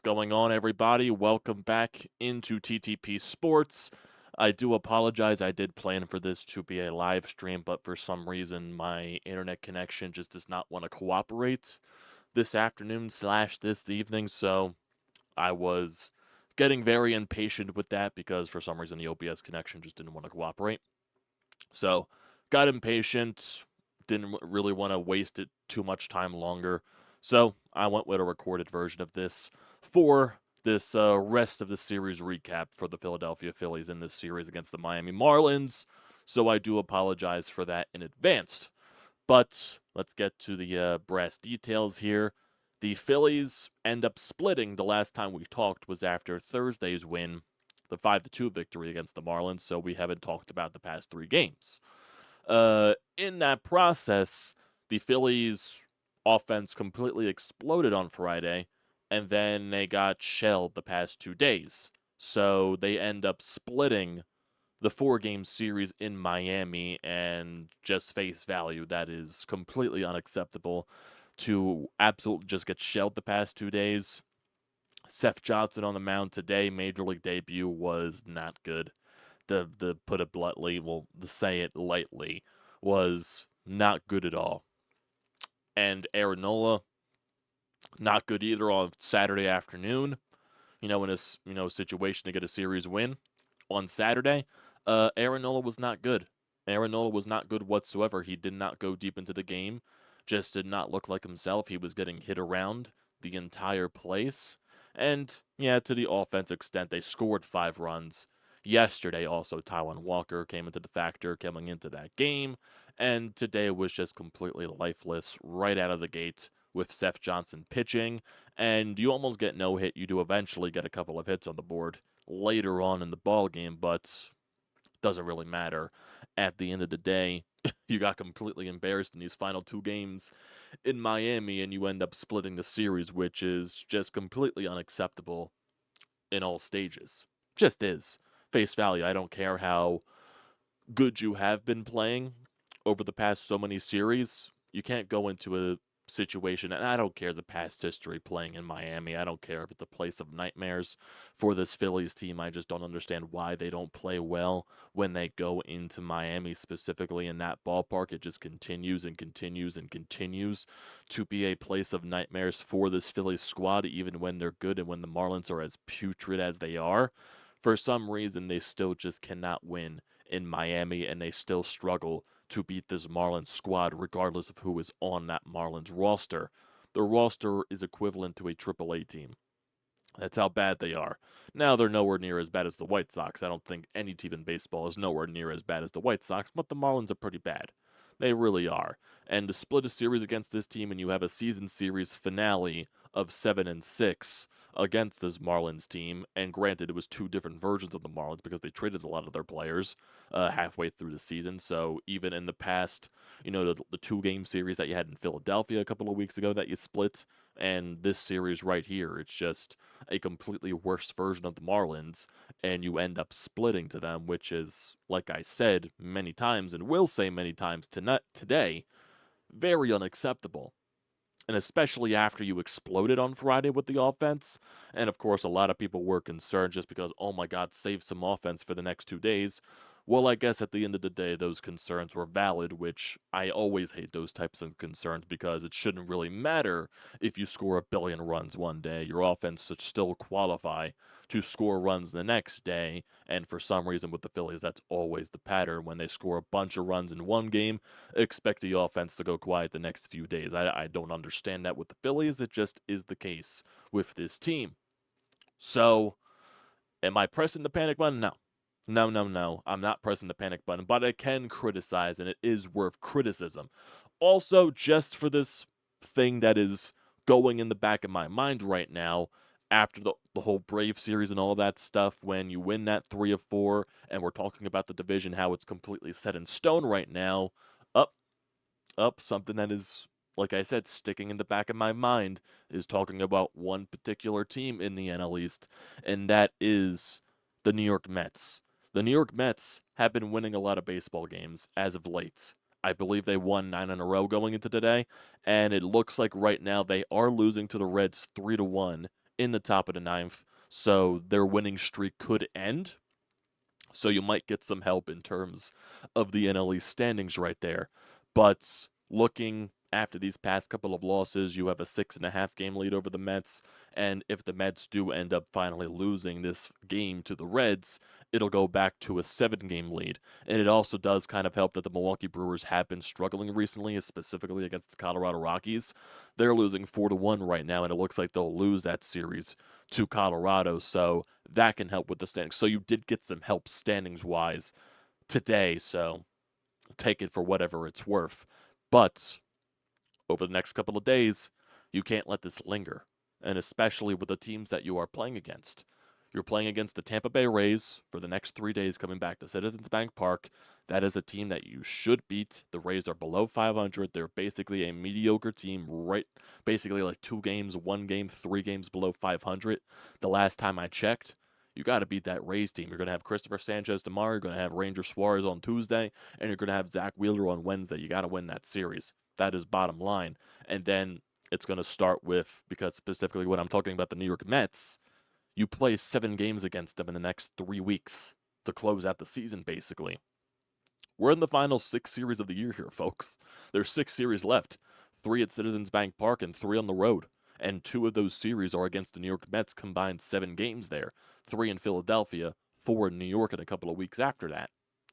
going on, everybody? Welcome back into TTP Sports. I do apologize. I did plan for this to be a live stream, but for some reason, my internet connection just does not want to cooperate this afternoon slash this evening. So I was getting very impatient with that because for some reason the OBS connection just didn't want to cooperate. So got impatient. Didn't really want to waste it too much time longer. So I went with a recorded version of this for this rest of the series recap for the Philadelphia Phillies in this series against the Miami Marlins. So I do apologize for that in advance. But let's get to the brass details here. The Phillies end up splitting. The last time we talked was after Thursday's win, the 5-2 victory against the Marlins, so we haven't talked about the past three games. In that process, the Phillies' offense completely exploded on Friday, and then they got shelled the past 2 days. So they end up splitting the 4-game series in Miami, and just face value, that is completely unacceptable to absolutely just get shelled the past 2 days. Seth Johnson on the mound today, major league debut, was not good. To put it bluntly, well, to say it lightly, was not good at all. And Nola, not good either on Saturday afternoon. In a situation to get a series win on Saturday. Nola was not good. Nola was not good whatsoever. He did not go deep into the game. Just did not look like himself. He was getting hit around the entire place. And, yeah, to the offense extent, they scored 5 runs. Yesterday, also, Taijuan Walker came into the factor coming into that game. And today was just completely lifeless right out of the gate with Seth Johnson pitching. And you almost get no hit. You do eventually get a couple of hits on the board later on in the ball game, but doesn't really matter. At the end of the day, you got completely embarrassed in these final 2 games in Miami, and you end up splitting the series, which is just completely unacceptable in all stages. Just is. Face value, I don't care how good you have been playing over the past so many series. You can't go into a situation, and I don't care the past history playing in Miami. I don't care if it's a place of nightmares for this Phillies team. I just don't understand why they don't play well when they go into Miami, specifically in that ballpark. It just continues and continues and continues to be a place of nightmares for this Phillies squad, even when they're good and when the Marlins are as putrid as they are. For some reason, they still just cannot win in Miami, and they still struggle to beat this Marlins squad, regardless of who is on that Marlins roster. The roster is equivalent to a AAA team. That's how bad they are. Now, they're nowhere near as bad as the White Sox. I don't think any team in baseball is nowhere near as bad as the White Sox, but the Marlins are pretty bad. They really are. And to split a series against this team and you have a season series finale of 7-6 against this Marlins team, and granted, it was 2 different versions of the Marlins because they traded a lot of their players halfway through the season. So even in the past, the 2-game series that you had in Philadelphia a couple of weeks ago that you split, and this series right here, it's just a completely worse version of the Marlins, and you end up splitting to them, which is, like I said many times and will say many times today, very unacceptable. And especially after you exploded on Friday with the offense. And of course, a lot of people were concerned just because, oh my God, save some offense for the next 2 days. Well, I guess at the end of the day, those concerns were valid, which I always hate those types of concerns because it shouldn't really matter if you score a billion runs one day. Your offense should still qualify to score runs the next day. And for some reason with the Phillies, that's always the pattern. When they score a bunch of runs in one game, expect the offense to go quiet the next few days. I don't understand that with the Phillies. It just is the case with this team. So, am I pressing the panic button? No. No. I'm not pressing the panic button, but I can criticize, and it is worth criticism. Also, just for this thing that is going in the back of my mind right now, after the whole Brave series and all that stuff, when you win that 3 of 4, and we're talking about the division, how it's completely set in stone right now, something that is, like I said, sticking in the back of my mind is talking about one particular team in the NL East, and that is the New York Mets. The New York Mets have been winning a lot of baseball games as of late. I believe they won 9 in a row going into today, and it looks like right now they are losing to the Reds 3-1 in the top of the ninth, so their winning streak could end. So you might get some help in terms of the NL East standings right there. But looking after these past couple of losses, you have a 6.5 game lead over the Mets. And if the Mets do end up finally losing this game to the Reds, it'll go back to a 7 game lead. And it also does kind of help that the Milwaukee Brewers have been struggling recently, specifically against the Colorado Rockies. They're losing 4-1 right now, and it looks like they'll lose that series to Colorado. So that can help with the standings. So you did get some help standings wise today. So take it for whatever it's worth. But over the next couple of days, you can't let this linger. And especially with the teams that you are playing against. You're playing against the Tampa Bay Rays for the next 3 days coming back to Citizens Bank Park. That is a team that you should beat. The Rays are below 500. They're basically a mediocre team, right? Basically like 2 games, 1 game, 3 games below 500. The last time I checked, you got to beat that Rays team. You're going to have Christopher Sanchez tomorrow. You're going to have Ranger Suarez on Tuesday. And you're going to have Zach Wheeler on Wednesday. You got to win that series. That is bottom line. And then it's going to start with, because specifically when I'm talking about the New York Mets, you play 7 games against them in the next 3 weeks to close out the season, basically. We're in the final 6 series of the year here, folks. There's 6 series left, 3 at Citizens Bank Park and 3 on the road. And 2 of those series are against the New York Mets, combined 7 games there, 3 in Philadelphia, 4 in New York, and a couple of weeks after that.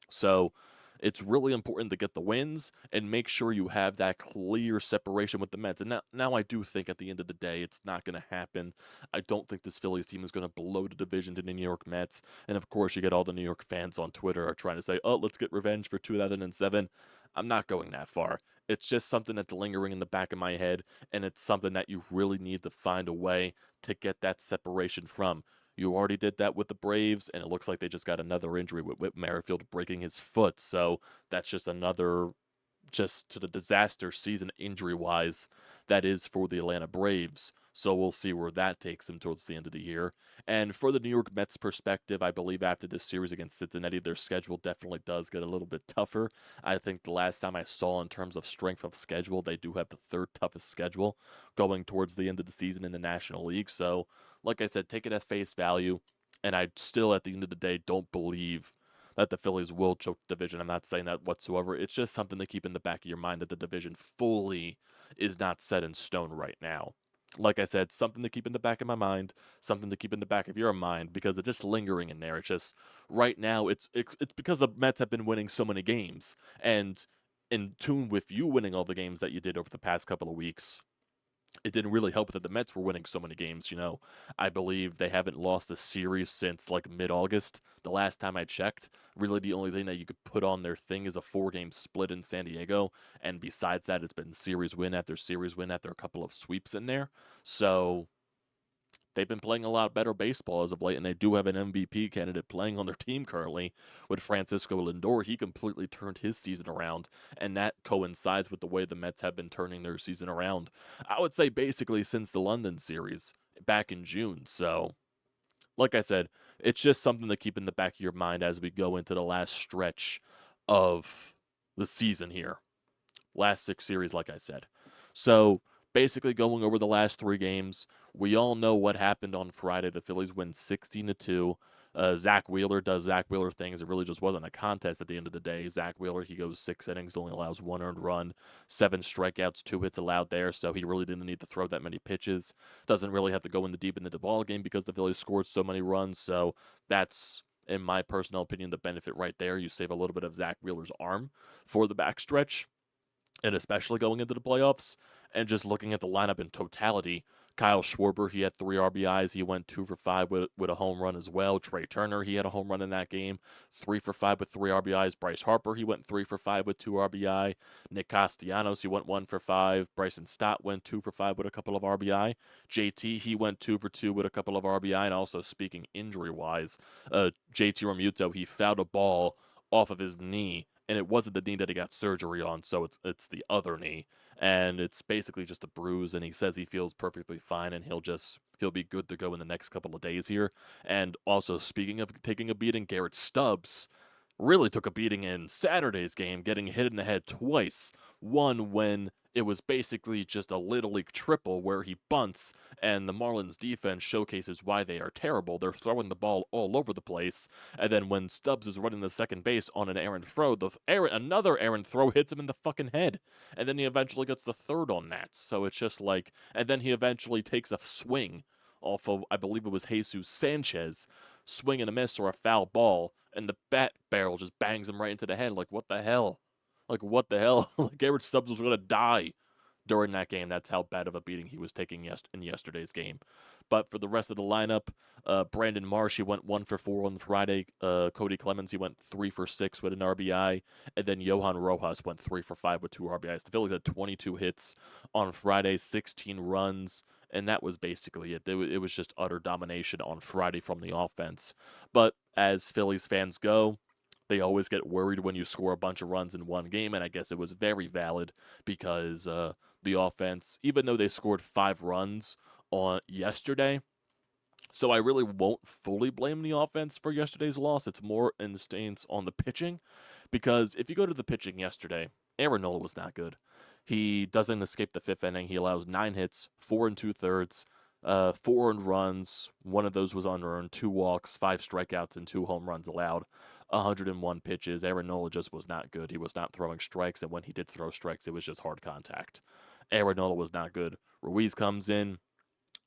So it's really important to get the wins and make sure you have that clear separation with the Mets. And now I do think at the end of the day, it's not going to happen. I don't think this Phillies team is going to blow the division to the New York Mets. And of course, you get all the New York fans on Twitter are trying to say, oh, let's get revenge for 2007. I'm not going that far. It's just something that's lingering in the back of my head, and it's something that you really need to find a way to get that separation from. You already did that with the Braves, and it looks like they just got another injury with Whit Merrifield breaking his foot. So that's just another, just to the disaster season injury wise that is for the Atlanta Braves. So we'll see where that takes them towards the end of the year. And for the New York Mets perspective, I believe after this series against Cincinnati, their schedule definitely does get a little bit tougher. I think the last time I saw in terms of strength of schedule, they do have the third toughest schedule going towards the end of the season in the National League. So like I said, take it at face value. And I still, at the end of the day, don't believe that the Phillies will choke the division. I'm not saying that whatsoever. It's just something to keep in the back of your mind that the division fully is not set in stone right now. Like I said, something to keep in the back of my mind, something to keep in the back of your mind, because it's just lingering in there. It's just right now. It's because the Mets have been winning so many games, and in tune with you winning all the games that you did over the past couple of weeks, it didn't really help that the Mets were winning so many games. I believe they haven't lost a series since like mid-August. The last time I checked, really the only thing that you could put on their thing is a 4 game split in San Diego. And besides that, it's been series win after series win after a couple of sweeps in there. So they've been playing a lot better baseball as of late, and they do have an MVP candidate playing on their team currently with Francisco Lindor. He completely turned his season around, and that coincides with the way the Mets have been turning their season around. I would say basically since the London series back in June. So, like I said, it's just something to keep in the back of your mind as we go into the last stretch of the season here. Last 6 series, like I said. So basically going over the last 3 games, we all know what happened on Friday. The Phillies win 16-2. Zach Wheeler does Zach Wheeler things. It really just wasn't a contest at the end of the day. Zach Wheeler, he goes 6 innings, only allows 1 earned run, 7 strikeouts, 2 hits allowed there. So he really didn't need to throw that many pitches. Doesn't really have to go in the deep into the ball game because the Phillies scored so many runs. So that's, in my personal opinion, the benefit right there. You save a little bit of Zach Wheeler's arm for the backstretch, and especially going into the playoffs. And just looking at the lineup in totality, Kyle Schwarber, he had 3 RBIs. He went 2 for 5 with a home run as well. Trey Turner, he had a home run in that game, 3 for 5 with 3 RBIs. Bryce Harper, he went 3 for 5 with 2 RBI. Nick Castellanos, he went 1 for 5. Bryson Stott went 2 for 5 with a couple of RBI. JT, he went 2 for 2 with a couple of RBI. And also, speaking injury-wise, JT Realmuto, he fouled a ball off of his knee, and it wasn't the knee that he got surgery on, so it's the other knee, and it's basically just a bruise. And he says he feels perfectly fine, and he'll be good to go in the next couple of days here. And also, speaking of taking a beating, Garrett Stubbs, really took a beating in Saturday's game, getting hit in the head twice. One when it was basically just a Little League triple where he bunts, and the Marlins defense showcases why they are terrible. They're throwing the ball all over the place, and then when Stubbs is running the second base on an errant throw, another errant throw hits him in the fucking head, and then he eventually gets the third on that. So it's just like, and then he eventually takes a swing off of, I believe it was Jesus Sanchez, swing and a miss or a foul ball, and the bat barrel just bangs him right into the head. Like, what the hell? Like, what the hell? Like, Garrett Stubbs was going to die during that game. That's how bad of a beating he was taking in yesterday's game. But for the rest of the lineup, Brandon Marsh, he went 1 for 4 on Friday. Cody Clemens, he went 3 for 6 with an RBI. And then Johan Rojas went 3 for 5 with 2 RBIs. The Phillies had 22 hits on Friday, 16 runs. And that was basically it. It was just utter domination on Friday from the offense. But as Phillies fans go, they always get worried when you score a bunch of runs in one game, and I guess it was very valid because the offense, even though they scored 5 runs on yesterday, so I really won't fully blame the offense for yesterday's loss. It's more in stance on the pitching, because if you go to the pitching yesterday, Aaron Nola was not good. He doesn't escape the 5th inning. He allows 9 hits, 4 2/3, 4 earned runs. One of those was unearned, 2 walks, 5 strikeouts, and 2 home runs allowed. 101 pitches. Aaron Nola just was not good. He was not throwing strikes, and when he did throw strikes, it was just hard contact. Aaron Nola was not good. Ruiz comes in.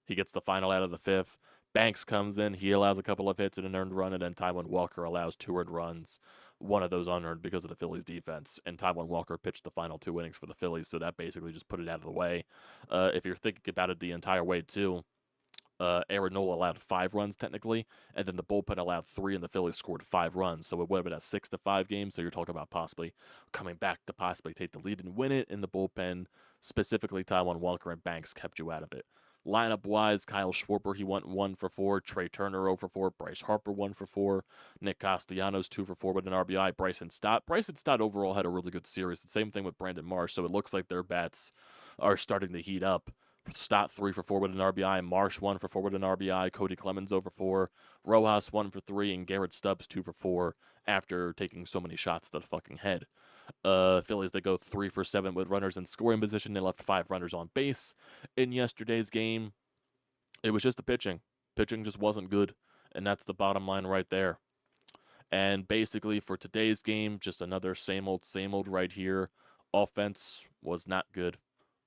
He gets the final out of the 5th. Banks comes in. He allows a couple of hits and an earned run, and then Taijuan Walker allows 2 earned runs. One of those unearned because of the Phillies defense, and Taijuan Walker pitched the final 2 innings for the Phillies, so that basically just put it out of the way. If you're thinking about it the entire way, too, Aaron Nola allowed 5 runs technically, and then the bullpen allowed 3, and the Phillies scored 5 runs. So it would have been a 6-5 game. So you're talking about possibly coming back to possibly take the lead and win it. In the bullpen, specifically Taijuan Walker and Banks kept you out of it. Lineup wise, Kyle Schwarber, he went 1 for 4. Trey Turner 0 for 4. Bryce Harper 1 for 4. Nick Castellanos 2 for 4 with an RBI. Bryson Stott overall had a really good series. The same thing with Brandon Marsh. So it looks like their bats are starting to heat up. Stott 3 for 4 with an RBI. Marsh 1 for 4 with an RBI. Cody Clemens over 4. Rojas 1 for 3. And Garrett Stubbs 2 for 4 after taking so many shots to the fucking head. Phillies, they go 3 for 7 with runners in scoring position. They left 5 runners on base. In yesterday's game, it was just the pitching. Pitching just wasn't good. And that's the bottom line right there. And basically for today's game, just another same old right here. Offense was not good.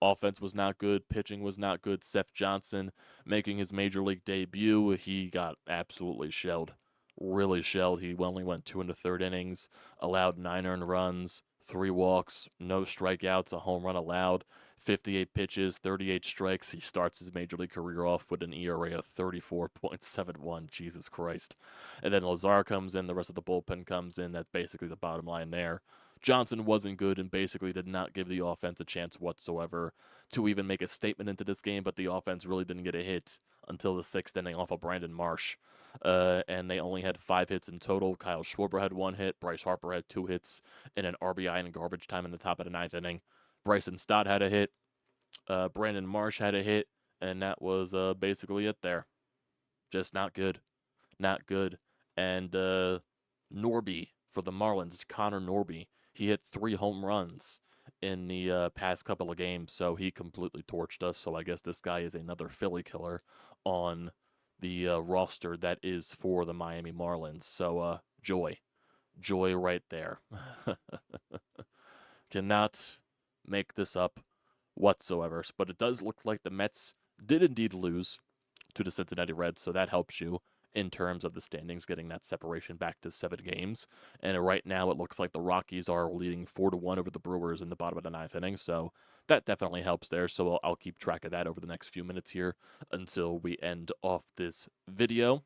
Offense was not good. Pitching was not good. Seth Johnson making his major league debut, he got absolutely shelled. Really shelled. He only went 2 1/3 innings, allowed 9 earned runs, 3 walks, no strikeouts, a home run allowed, 58 pitches, 38 strikes. He starts his major league career off with an ERA of 34.71. Jesus Christ. And then Lazar comes in. The rest of the bullpen comes in. That's basically the bottom line there. Johnson wasn't good and basically did not give the offense a chance whatsoever to even make a statement into this game, but the offense really didn't get a hit until the 6th inning off of Brandon Marsh. And they only had 5 hits in total. Kyle Schwarber had 1 hit. Bryce Harper had 2 hits and an RBI in garbage time in the top of the 9th inning. Bryson Stott had a hit. Brandon Marsh had a hit, and that was basically it there. Just not good. Not good. And Norby for the Marlins, Connor Norby, he hit 3 home runs in the past couple of games, so he completely torched us. So I guess this guy is another Philly killer on the roster that is for the Miami Marlins. So joy right there. Cannot make this up whatsoever. But it does look like the Mets did indeed lose to the Cincinnati Reds, so that helps you in terms of the standings, getting that separation back to 7 games. And right now it looks like the Rockies are leading 4-1 over the Brewers in the bottom of the 9th inning, so that definitely helps there. So I'll keep track of that over the next few minutes here until we end off this video.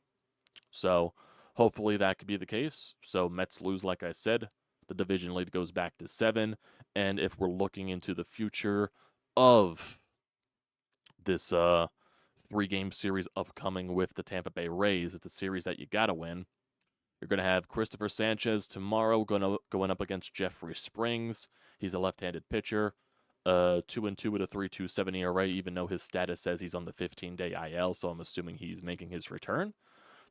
So hopefully that could be the case. So Mets lose, like I said. The division lead goes back to 7. And if we're looking into the future of this 3-game series upcoming with the Tampa Bay Rays, it's a series that you got to win. You're going to have Christopher Sanchez tomorrow going up against Jeffrey Springs. He's a left-handed pitcher. 2-2 with a 3.27 ERA, even though his status says he's on the 15-day IL, so I'm assuming he's making his return.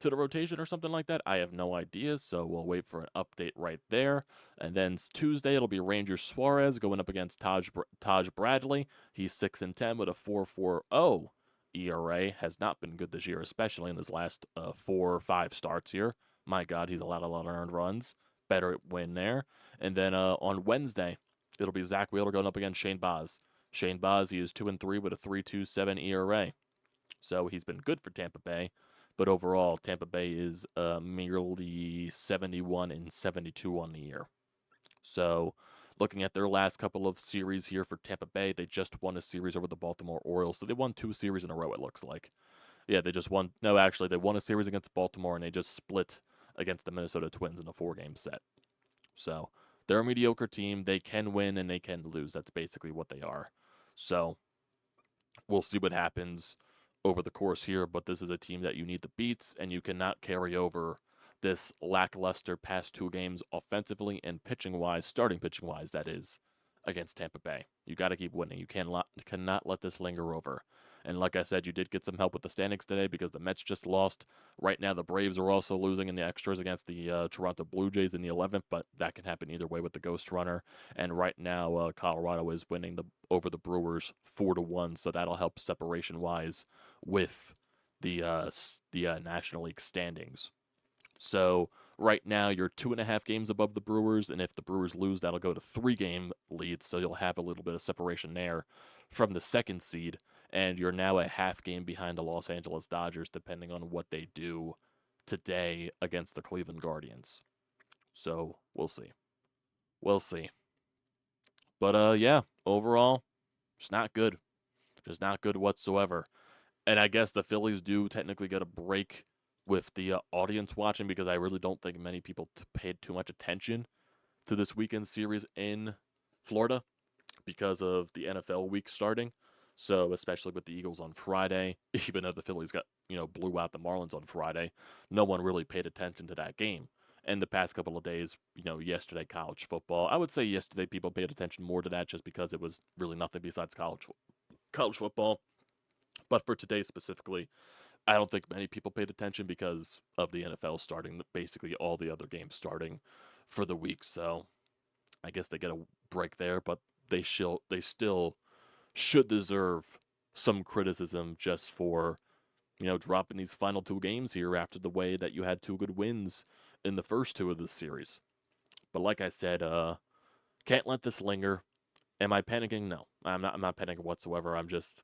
to the rotation or something like that. I have no idea, so we'll wait for an update right there. And then Tuesday, it'll be Ranger Suarez going up against Taj Bradley. He's 6-10 with a 4.40 ERA. Has not been good this year, especially in his last 4 or 5 starts here. My God, he's allowed a lot of earned runs. Better win there. And then on Wednesday, it'll be Zach Wheeler going up against Shane Baz. Shane Baz, he is 2-3 with a 3.27 ERA. So he's been good for Tampa Bay. But overall, Tampa Bay is merely 71-72 on the year. So looking at their last couple of series here for Tampa Bay, they just won a series over the Baltimore Orioles. So they won 2 series in a row, it looks like. Yeah, they just won. No, actually, they won a series against Baltimore, and they just split against the Minnesota Twins in a 4-game set. So they're a mediocre team. They can win and they can lose. That's basically what they are. So we'll see what happens over the course here, but this is a team that you need to beat, and you cannot carry over this lackluster past 2 games offensively and pitching-wise, starting pitching-wise, that is, against Tampa Bay. You got to keep winning. You cannot let this linger over. And like I said, you did get some help with the standings today because the Mets just lost. Right now, the Braves are also losing in the extras against the Toronto Blue Jays in the 11th, but that can happen either way with the Ghost Runner. And right now, Colorado is winning over the Brewers 4-1, so that'll help separation-wise with the National League standings. So right now, you're 2.5 games above the Brewers, and if the Brewers lose, that'll go to 3-game leads, so you'll have a little bit of separation there from the 2nd seed, and you're now a half game behind the Los Angeles Dodgers, depending on what they do today against the Cleveland Guardians. So we'll see. We'll see. But yeah, overall, just not good. Just not good whatsoever. And I guess the Phillies do technically get a break with the audience watching because I really don't think many people paid too much attention to this weekend series in Florida because of the NFL week starting. So especially with the Eagles on Friday, even though the Phillies blew out the Marlins on Friday, no one really paid attention to that game. And the past couple of days, yesterday college football, I would say yesterday people paid attention more to that just because it was really nothing besides college football. But for today specifically, I don't think many people paid attention because of the NFL starting, basically all the other games starting for the week. So I guess they get a break there, but they still should deserve some criticism just for, dropping these final 2 games here after the way that you had 2 good wins in the first 2 of this series. But like I said, can't let this linger. Am I panicking? No, I'm not panicking whatsoever. I'm just,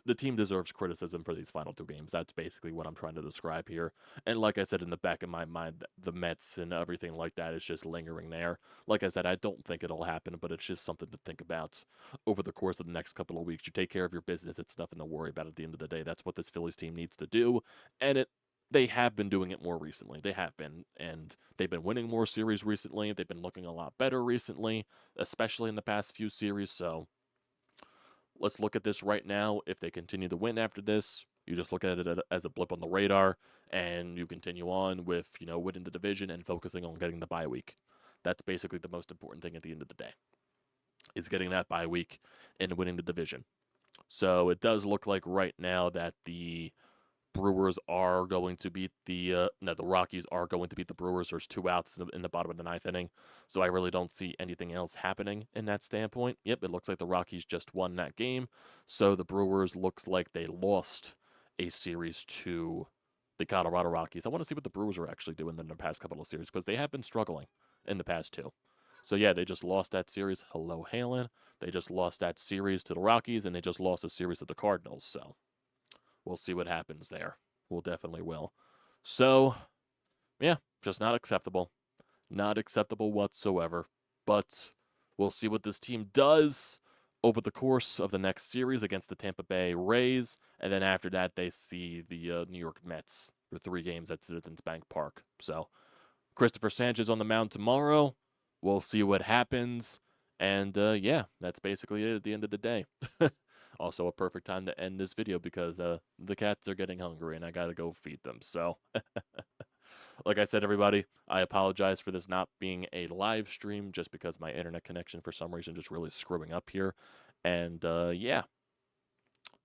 the team deserves criticism for these final 2 games. That's basically what I'm trying to describe here. And like I said, in the back of my mind, the Mets and everything like that is just lingering there. Like I said, I don't think it'll happen, but it's just something to think about over the course of the next couple of weeks. You take care of your business. It's nothing to worry about at the end of the day. That's what this Phillies team needs to do. And they have been doing it more recently. They have been. And they've been winning more series recently. They've been looking a lot better recently, especially in the past few series. So let's look at this right now. If they continue to win after this, you just look at it as a blip on the radar, and you continue on with, winning the division and focusing on getting the bye week. That's basically the most important thing at the end of the day, is getting that bye week and winning the division. So it does look like right now that the Brewers are going to beat the Rockies are going to beat the Brewers. There's 2 outs in the bottom of the 9th inning, so I really don't see anything else happening in that standpoint. Yep, it looks like the Rockies just won that game, so the Brewers looks like they lost a series to the Colorado Rockies. I want to see what the Brewers are actually doing in the past couple of series because they have been struggling in the past 2. So yeah, they just lost that series. Hello, Halen. They just lost that series to the Rockies, and they just lost a series to the Cardinals. So we'll see what happens there. We'll definitely will. So, yeah, just not acceptable. Not acceptable whatsoever. But we'll see what this team does over the course of the next series against the Tampa Bay Rays. And then after that, they see the New York Mets for 3 games at Citizens Bank Park. So, Christopher Sanchez on the mound tomorrow. We'll see what happens. And, yeah, that's basically it at the end of the day. Also a perfect time to end this video because the cats are getting hungry and I gotta go feed them. So, like I said, everybody, I apologize for this not being a live stream just because my internet connection for some reason just really screwing up here. And yeah,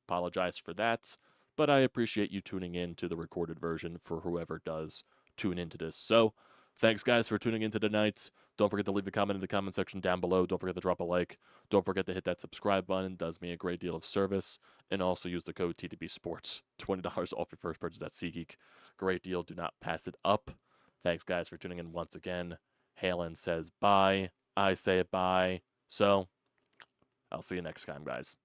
apologize for that. but I appreciate you tuning in to the recorded version for whoever does tune into this. So, thanks, guys, for tuning into tonight. Don't forget to leave a comment in the comment section down below. Don't forget to drop a like. Don't forget to hit that subscribe button. It does me a great deal of service. And also use the code TTPSPORTS. $20 off your first purchase at SEATGEEK. Great deal. Do not pass it up. Thanks, guys, for tuning in once again. Halen says bye. I say bye. So, I'll see you next time, guys.